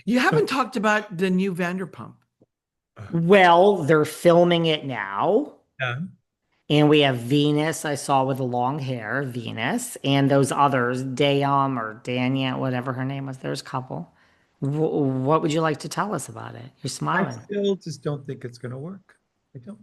You haven't talked about the new Vanderpump. Well, they're filming it now. Yeah. And we have Venus, I saw with the long hair, Venus, and those others, Dayum or Danya, whatever her name was. There's a couple. What would you like to tell us about it? You're I smiling. still just don't think it's going to work. I don't.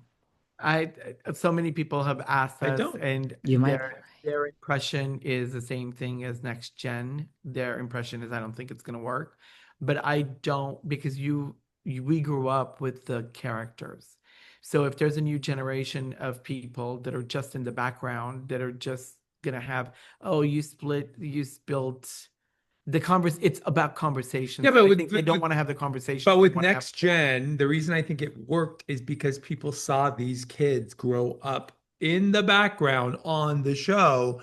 I so many people have asked I us, don't. and You might be their impression is the same thing as Next Gen. Their impression is I don't think it's gonna work, but I don't because we grew up with the characters. So if there's a new generation of people that are just in the background that are just gonna have, oh, you spilled the converse. It's about Yeah, conversations. but I think they don't want to have the conversations. but They with want to have. next gen, the reason I think it worked is because people saw these kids grow up in the background on the show.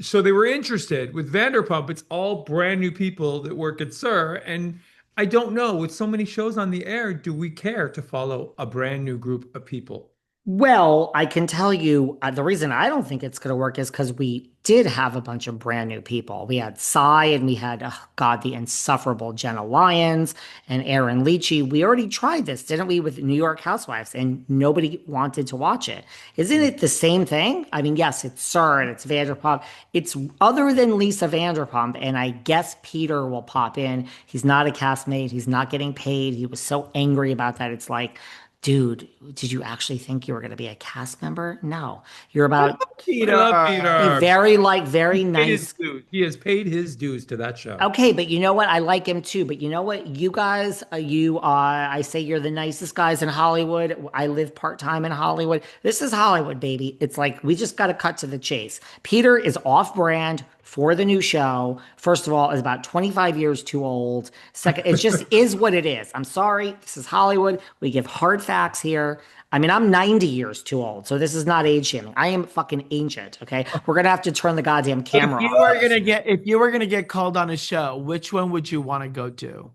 So they were interested. With Vanderpump, it's all brand new people that work at Sir. And I don't know, with so many shows on the air, do we care to follow a brand new group of people? Well, I can tell you the reason I don't think it's going to work is because we did have a bunch of brand new people. We had Cy and we had, oh God, the insufferable Jenna Lyons and Aaron Leachy. We already tried this, didn't we, with New York Housewives, and nobody wanted to watch it. Isn't it the same thing? I mean, yes, it's Sir and it's Vanderpump. It's other than Lisa Vanderpump, and I guess Peter will pop in. He's not a castmate. He's not getting paid. He was so angry about that. It's like, dude, did you actually think you were going to be a cast member? No. You're I about love I love Peter. a Peter. very like very He paid his nice. dues. He has paid his dues to that show. Okay, but you know what? I like him too. But you know what? You guys, I say you're the nicest guys in Hollywood. I live part-time in Hollywood. This is Hollywood, baby. It's like we just got to cut to the chase. Peter is off-brand for the new show. First of all, is about 25 years too old. Second, it just is what it is. I'm sorry. This is Hollywood. We give hard facts here. I mean, I'm 90 years too old, so this is not age shaming. I am fucking ancient, okay? We're gonna have to turn the goddamn camera off real soon. If you were gonna get called on a show, which one would you want to go to?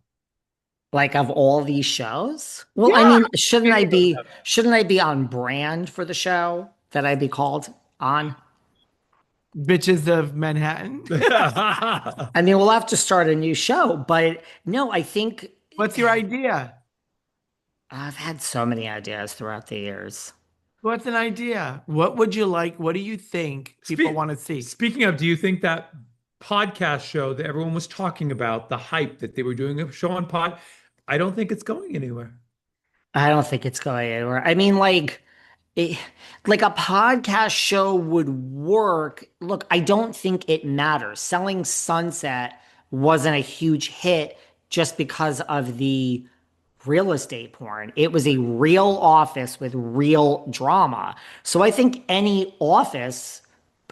Like of all these shows? Well, I Yeah. mean, shouldn't I be on brand for the show that I'd be called on? Bitches of Manhattan. I mean, we'll have to start a new show, but no, I think What's your idea? I've had so many ideas throughout the years. What's an idea? What would you like? What do you think people Spe want to see? Speaking of, do you think that podcast show that everyone was talking about, the hype that they were doing a show on pod, I don't think it's going anywhere. I don't think it's going anywhere. I mean, it, like a podcast show would work. Look, I don't think it matters. Selling Sunset wasn't a huge hit just because of the real estate porn. It was a real office with real drama. So I think any office,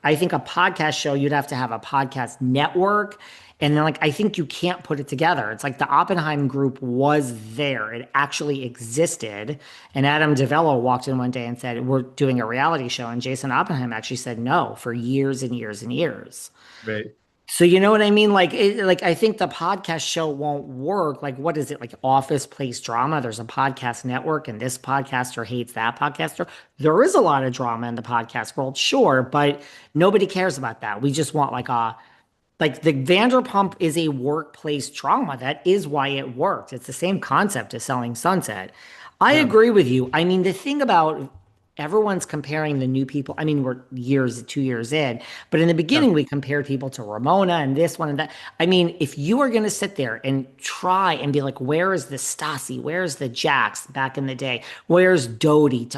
I think a podcast show, you'd have to have a podcast network. And then, like, I think you can't put it together. It's like the Oppenheim group was there, it actually existed. And Adam DeVello walked in one day and said, we're doing a reality show. And Jason Oppenheim actually said no for years and years and years. Right. So you know what I mean? Like I think the podcast show won't work. Like, what is it? Like office place drama. There's a podcast network, and this podcaster hates that podcaster. There is a lot of drama in the podcast world, sure, but nobody cares about that. We just want like the Vanderpump is a workplace drama. That is why it worked. It's the same concept as Selling Sunset. I Yeah. agree with you. I mean, the thing about everyone's comparing the new people. I mean, we're 2 years in, but in the Yeah. beginning, we compared people to Ramona and this one and that. I mean, if you are going to sit there and try and be like, where is the Stassi? Where's the Jax back in the day? Where's Dodie?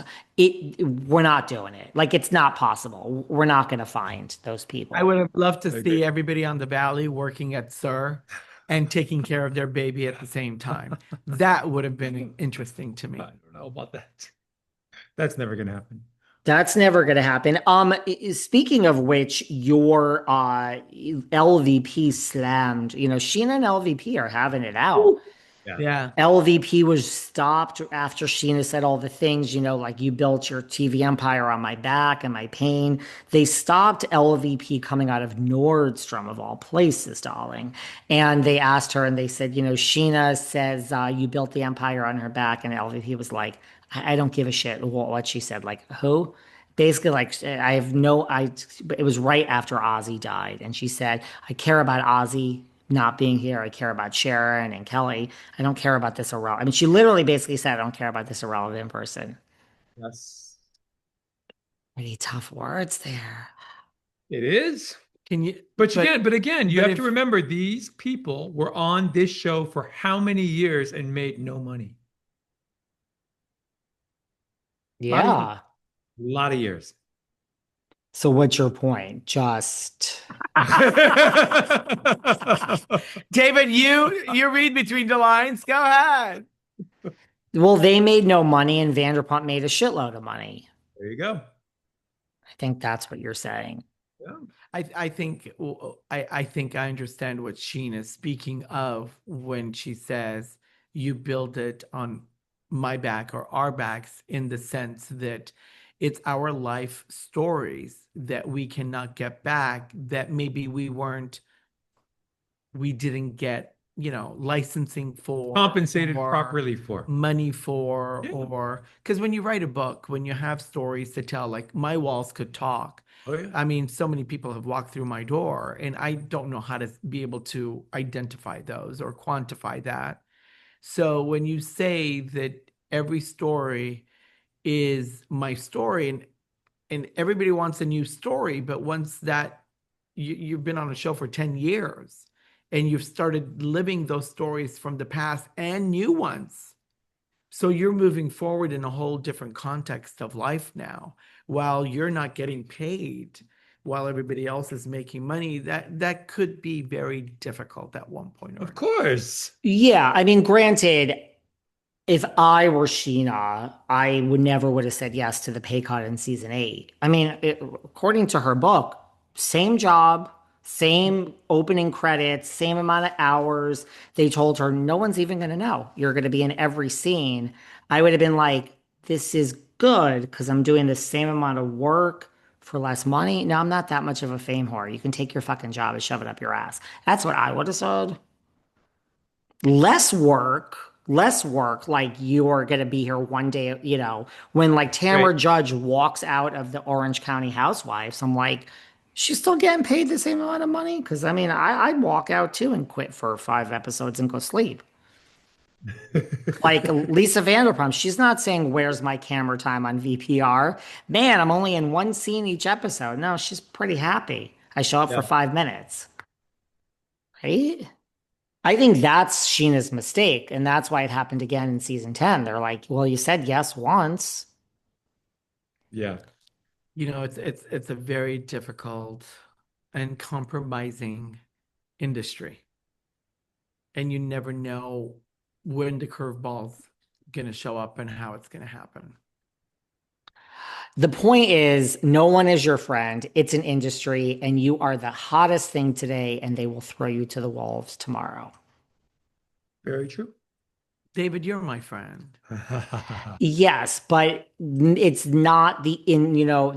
We're not doing it. Like, it's not possible. We're not going to find those I people. would have loved to I agree. see everybody on the Valley working at Sir and taking care of their baby at the same time. That would have been interesting to I me. don't know about that. That's never going to happen. That's never going to happen. Speaking of which, your LVP slammed. You know, Scheana and LVP are having it out. Yeah. Yeah. LVP was stopped after Scheana said all the things, you know, like you built your TV empire on my back and my pain. They stopped LVP coming out of Nordstrom, of all places, darling. And they asked her and they said, you know, Scheana says you built the empire on her back. And LVP was like, I don't give a shit what she said. Like, who? Basically, like, it was right after Ozzy died. And she said, I care about Ozzy not being here. I care about Sharon and Kelly. I don't care about this irrelevant. I mean, she literally basically said, I don't care about this irrelevant person. Yes, Pretty tough words there. it is. Can you, But again, you but have to if, remember these people were on this show for how many years and made no money? a lot of years. Yeah. A lot of years. So what's your point? Just David, you read between the lines. Go ahead. well, they made no money and Vanderpump made a shitload of money. There you go. I think that's what you're saying. Yeah. I think I understand what Sheen is speaking of when she says you build it on my back or our backs, in the sense that it's our life stories that we cannot get back, that maybe we didn't get, licensing for, Compensated or properly for. money for, Yeah. or because when you write a book, when you have stories to tell, like my walls could talk. Oh yeah. I mean, so many people have walked through my door, and I don't know how to be able to identify those or quantify that. So when you say that every story is my story, and everybody wants a new story, but once that you've been on a show for 10 years and you've started living those stories from the past and new ones, so you're moving forward in a whole different context of life now, while you're not getting paid, while everybody else is making money. That could be very difficult at one point or Of another. course. Yeah, I mean, granted, if I were Scheana, I would have said yes to the pay cut in season 8. I mean, according to her book, same job, same opening credits, same amount of hours. They told her no one's even going to know. You're going to be in every scene. I would have been like, this is good because I'm doing the same amount of work for less money. No, I'm not that much of a fame whore. You can take your fucking job and shove it up your ass. That's what I would have said. Less work, like you're gonna be here one day, when like Right. Tamara Judge walks out of the Orange County Housewives, I'm like, she's still getting paid the same amount of money? Because I mean, I'd walk out too and quit for 5 episodes and go sleep. Like Lisa Vanderpump, she's not saying, where's my camera time on VPR? Man, I'm only in one scene each episode. No, she's pretty happy. I show up for Yeah. 5 minutes, right? I think that's Sheena's mistake, and that's why it happened again in season 10. They're like, well, you said yes once. Yeah. It's a very difficult and compromising industry, and you never know when the curveball's going to show up and how it's going to happen. The point is, no one is your friend. It's an industry, and you are the hottest thing today, and they will throw you to the wolves tomorrow. Very true. David, you're my friend. Yes, but it's not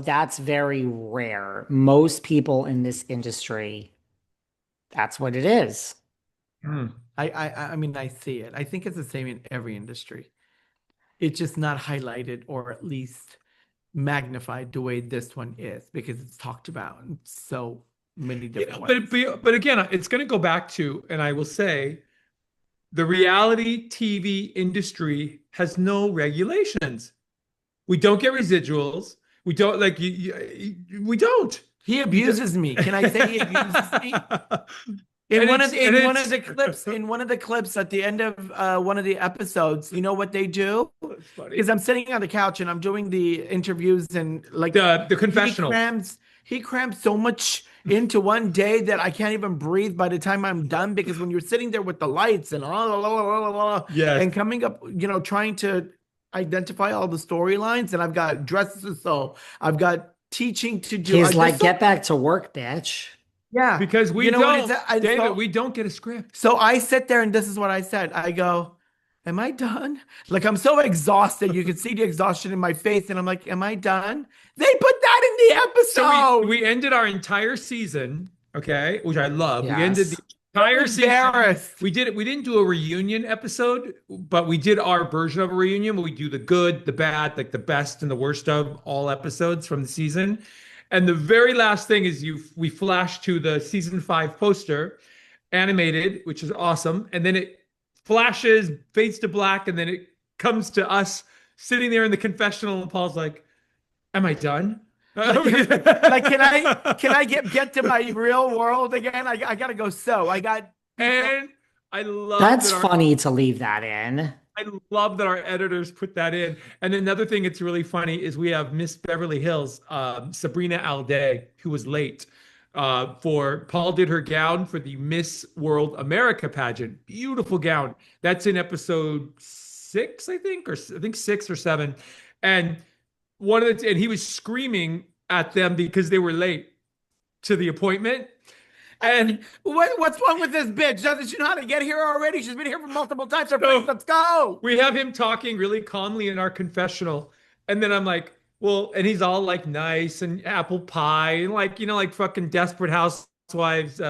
that's very rare. Most people in this industry, that's what it is. Hmm. I mean, I see it. I think it's the same in every industry. It's just not highlighted, or at least magnified the way this one is, because it's talked about in so many different ways. But again, it's going to go back to, and I will say, the reality TV industry has no regulations. We don't get residuals. We don't like we don't. He abuses me. Can I say he abuses me? In one of the clips at the end of one of the episodes, you know what they do? Is I'm sitting on the couch and I'm doing the interviews, and like the confessional. He crams so much into one day that I can't even breathe by the time I'm done, because when you're sitting there with the lights and Yes. and coming up, trying to identify all the storylines, and I've got dresses to sew, I've got teaching to do. He's like, get back to work, bitch. Yeah, Because we don't, David, so, we don't get a script. So I sit there, and this is what I said. I go, am I done? Like, I'm so exhausted. You can see the exhaustion in my face. And I'm like, am I done? They put that in the episode. So we ended our entire season, okay, which I love. Yes. We ended the entire season. Embarrassed. We didn't do a reunion episode, but we did our version of a reunion where we do the good, the bad, like the best and the worst of all episodes from the season. And the very last thing is we flash to the season 5 poster, animated, which is awesome. And then it flashes, fades to black, and then it comes to us sitting there in the confessional, and Paul's like, "Am I done?" Like, can I get to my real world again? I gotta go sew. I got And I love That's that funny to leave that in. I love that our editors put that in. And another thing that's really funny is we have Miss Beverly Hills, Sabrina Alday, who was late. For Paul did her gown for the Miss World America pageant. Beautiful gown. That's in episode 6, I think, or I think 6 or 7. And and he was screaming at them because they were late to the appointment. And what's wrong with this bitch? Doesn't she know how to get here already? She's been here for multiple times. So- Let's go. we have him talking really calmly in our confessional. And then I'm like, well, and he's all like nice and apple pie and like, like fucking Desperate Housewives,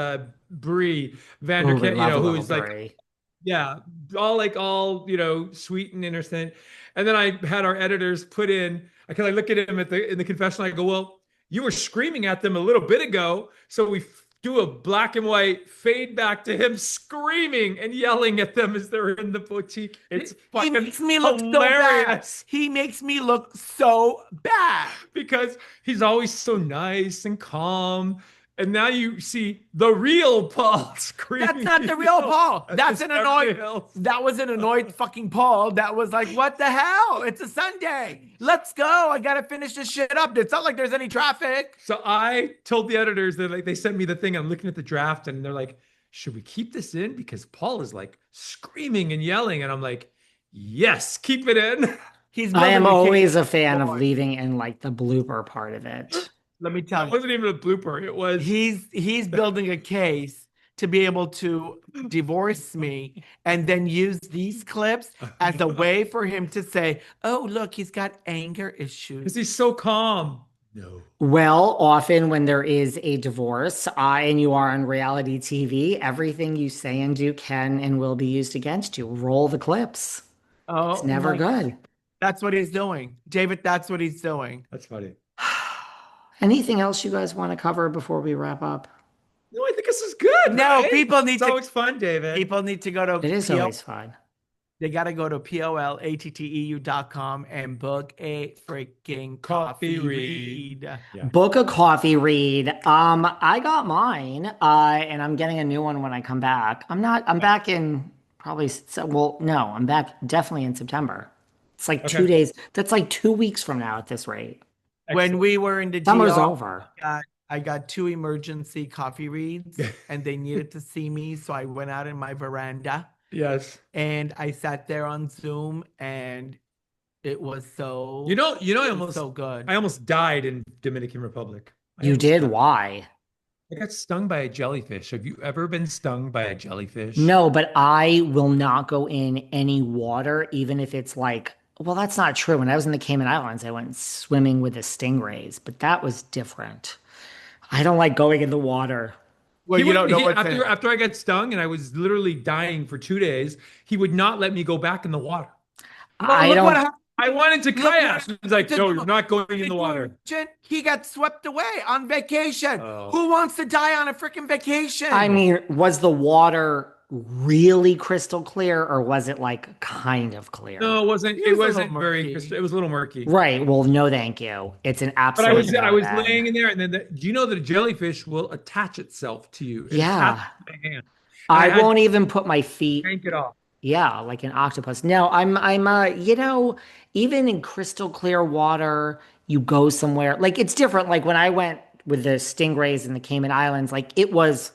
Brie Ooh, we love a who little is like, Brie. yeah, all, sweet and innocent. And then I had our editors put in, I can like look at him in the confessional. I go, well, you were screaming at them a little bit ago. So we do a black and white fade back to him screaming and yelling at them as they're in the boutique. It's He fucking makes me look so bad. hilarious He makes me look so bad. because he's always so nice and calm. And now you see the real Paul screaming. That's not the real Paul. That's an annoyed. Hills. That was an annoyed fucking Paul. That was like, what the hell? It's a Sunday. Let's go. I gotta finish this shit up. It's not like there's any traffic. So I told the editors that like they sent me the thing. I'm looking at the draft and they're like, should we keep this in? Because Paul is like screaming and yelling. And I'm like, yes, keep it in. I am always a fan of leaving in like the blooper part of it. Let me tell It you. wasn't even a blooper. It was He's building a case to be able to divorce me and then use these clips as a way for him to say, oh, look, he's got anger issues. because he's so calm. No. Well, often when there is a divorce, and you are on reality TV, everything you say and do can and will be used against you. Roll the clips. Oh, It's never good. That's what he's doing. David, that's what he's doing. That's funny. Anything else you guys want to cover before we wrap up? No, I think this is good. No, right? people need It's to always fun, David. people need to go to It is always fun. They got to go to POLATTEU.com and book a freaking coffee read. Yeah. Book a coffee read. I got mine, and I'm getting a new one when I come back. I'm back in probably, no, I'm back definitely in September. It's like 2 days. That's like 2 weeks from now at this rate. When we were in the Summer's GR, over. I got 2 emergency coffee reads and they needed to see me. So I went out in my veranda. Yes. And I sat there on Zoom and it was so, so good. I almost died in Dominican Republic. You did? Why? I got stung by a jellyfish. Have you ever been stung by a jellyfish? No, but I will not go in any water, even if it's like, well, that's not true. When I was in the Cayman Islands, I went swimming with the stingrays, but that was different. I don't like going in the water. Well, you don't know what's after I got stung and I was literally dying for 2 days, he would not let me go back in the water. I wanted to kayak. He's like, no, you're not going in the water. He got swept away on vacation. Oh. Who wants to die on a freaking vacation? I mean, was the water really crystal clear or was it like kind of clear? No, it wasn't. It wasn't very crystal. It was a little murky. Right. Well, no, thank you. It's an absolute. But I was laying in there, and then do you know that a jellyfish will attach itself to you? Yeah. My hand. I won't even put my feet. Yank it off. Yeah, like an octopus. No, I'm even in crystal clear water, you go somewhere. Like it's different. Like when I went with the stingrays in the Cayman Islands, like it was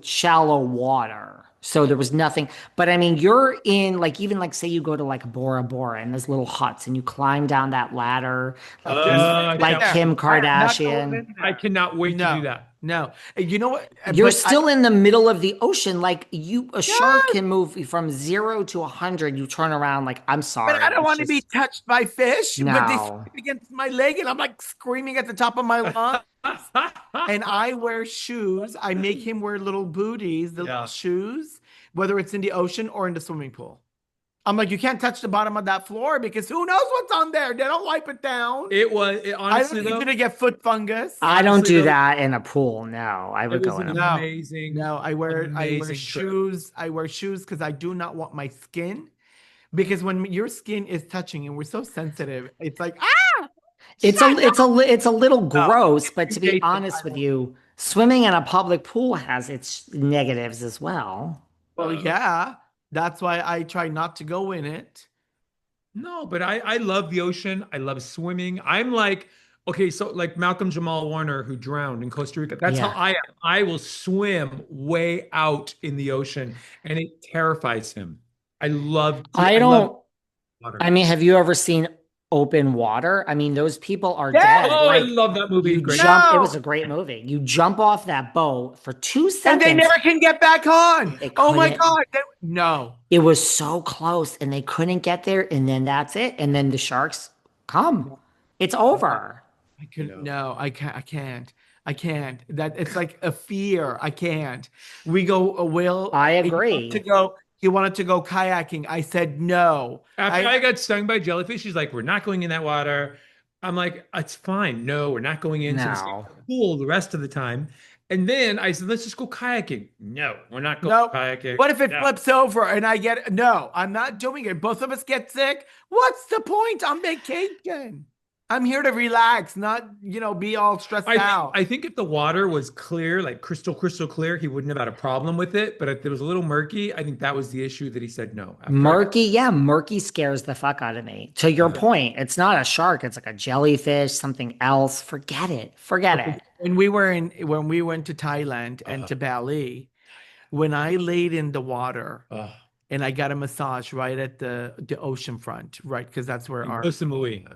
shallow water. So there was nothing. But I mean, you're in like even like say you go to like Bora Bora and there's little huts and you climb down that ladder like Kim Kardashian. I cannot wait to do that. No. You know what? You're still in the middle of the ocean. Like a shark can move from 0 to 100. You turn around like, I'm sorry. But I don't want to be touched by fish. No. But they scrape against my leg and I'm like screaming at the top of my lungs. And I wear shoes. I make him wear little booties, little shoes, whether it's in the ocean or in the swimming pool. I'm like, you can't touch the bottom of that floor because who knows what's on there? They don't wipe it down. I don't Honestly think you're though, gonna get foot fungus. I don't honestly do though, that in a pool. No, I it would was go in an a pool. No, amazing, no, I wear amazing trip. shoes. I wear shoes because I do not want my skin because when your skin is touching and we're so sensitive, it's like, ah, It's a shut it's a it's a little up. gross, It's but to be invasive. honest with you, swimming in a public pool has its negatives as well. Well, yeah, that's why I try not to go in it. No, but I love the ocean. I love swimming. I'm like, okay, so like Malcolm Jamal Warner who drowned in Costa Rica. That's how Yeah. I am. I will swim way out in the ocean and it terrifies him. I I love don't water. I mean, have you ever seen open water? I mean, those people are Yes, dead. Oh, I Like love that movie. you Great. jump, it was no, a great movie. You jump off that boat for two and they seconds. never can get back on. They Oh my couldn't, God, no. it was so close and they couldn't get there. And then that's it. And then the sharks come. It's over. I I couldn't. know. No, I can't. I can't. I can't. That it's like a fear. I can't. We go. Will I he wanted to agree. go? He wanted to go kayaking. I said no. After I I got stung by jellyfish, she's like, we're not going in that water. I'm like, it's fine. No, we're not going in. So we stayed No. in the pool the rest of the time. And then I said, let's just go kayaking. No, we're not going no. kayaking. What if it No. flips over and I get no? I'm not doing it. Both of us get sick. What's the point? I'm vacation. I'm here to relax, not be all stressed out. I think if the water was clear, like crystal clear, he wouldn't have had a problem with it. But if it was a little murky, I think that was the issue that he said no after I got. Murky, yeah, murky scares the fuck out of me. To your Yeah. point, it's not a shark, it's like a jellyfish, something else. Forget it. Forget Okay. it. When we went to Thailand and to Bali, when I laid in the water Uh, and I got a massage right at the ocean front, right? Because in Koh Samui.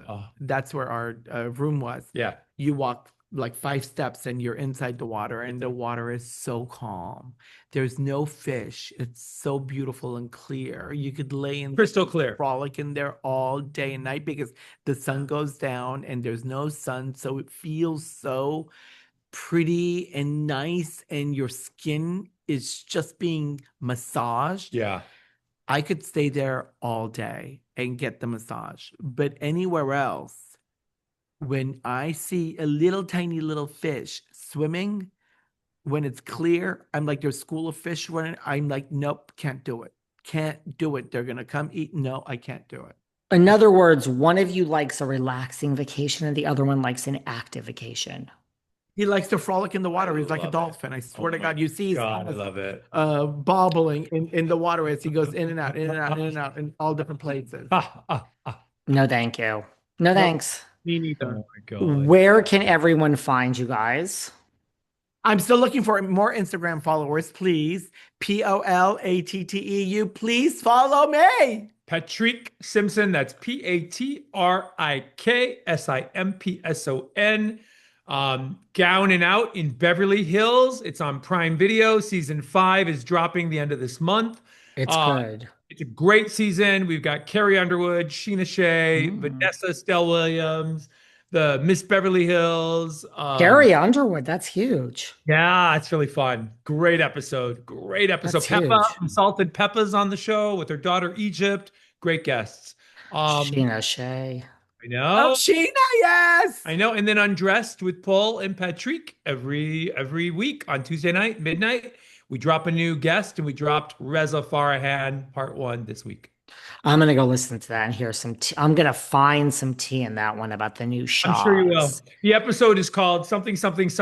that's where our room was. Yeah. You walk like 5 steps and you're inside the water, and the water is so calm. There's no fish. It's so beautiful and clear. You could lay in Crystal clear. frolic in there all day and night because the sun goes down and there's no sun, so it feels so pretty and nice, and your skin is just being massaged. Yeah. I could stay there all day and get the massage. But anywhere else, when I see a little tiny little fish swimming, when it's clear, I'm like, there's school of fish running. I'm like, nope, can't do it. Can't do it. They're gonna come eat. No, I can't do it. In other words, one of you likes a relaxing vacation and the other one likes an active vacation. He likes to frolic in the water. I He's like a love it. dolphin. I swear Oh to my God, you see his God, I eyes, love it. bobbling in the water as he goes in and out, in and out, in and out, in all different places. No, thank you. No, Nope, thanks. me Oh neither. my God. Where can everyone find you guys? I'm still looking for more Instagram followers, please. POLATTEU. Please follow me. Patrik Simpson. That's PATRIK SIMPSON. Gown and Out in Beverly Hills. It's on Prime Video. Season 5 is dropping the end of this month. It's good. It's a great season. We've got Carrie Underwood, Scheana Shay, Mm. Vanessa Stell Williams, the Miss Beverly Hills. Carrie Underwood, that's huge. Yeah, it's really fun. Great episode. Great episode. That's Peppa huge. from Salted Peppa's on the show with her daughter Egypt. Great guests. Sheena Shea. I Oh, know. Scheana, yes. I know. And then Undressed with Paul and Patrik every week on Tuesday night, midnight. We drop a new guest, and we dropped Reza Farahan part 1 this week. I'm gonna go listen to that and hear some tea. I'm gonna find some tea in that one about the new I'm sure you will. shots. The episode is called something something something.